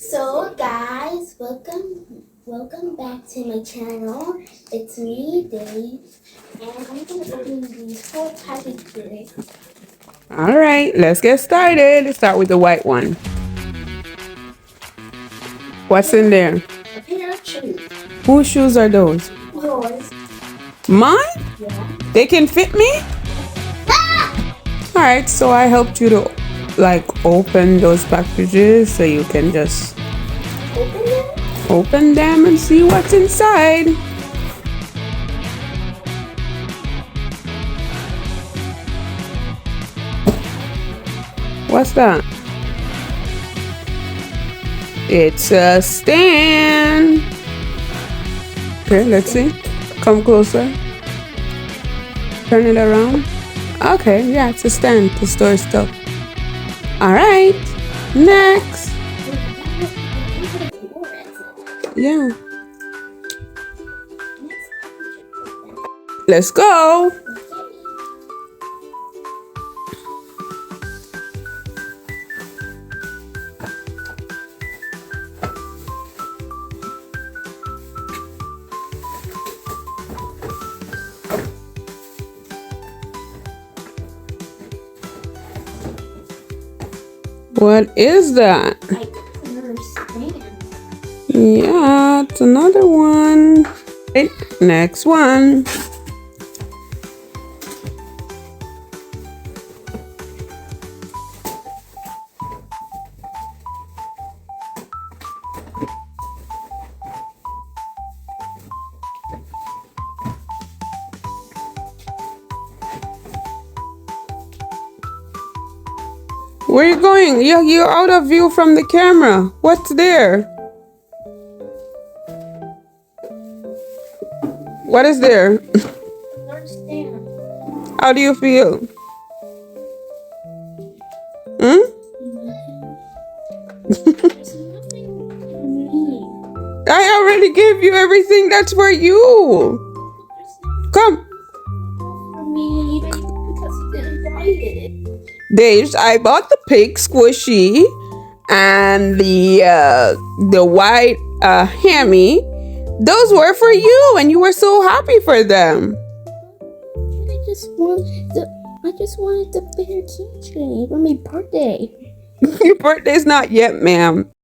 So guys, welcome back to my channel. It's me, Dave, and I'm gonna open these 4 packages. All right, let's get started. Let's start with the white one. What's in there? A pair of shoes. Whose shoes are those? Yours. Mine? Yeah. They can fit me? All right, so I helped you to open those packages so you can just open them and see what's inside. What's that? It's a stand. Okay, let's see. Come closer. Turn it around. Okay, yeah, it's a stand to store stuff. All right, next. Yeah. Let's go. What is that? Like another stand. Yeah, it's another one. Right, next one. Where are you going? You're out of view from the camera. What's there? What is there? Another stand. How do you feel? There's nothing for me. I already gave you everything that's for you. There's nothing Come. for me because you didn't buy it. Dave, I bought the pig squishy and the white hammy. Those were for you, and you were so happy for them. I just wanted the bear keychain for my birthday. Your birthday's not yet, ma'am.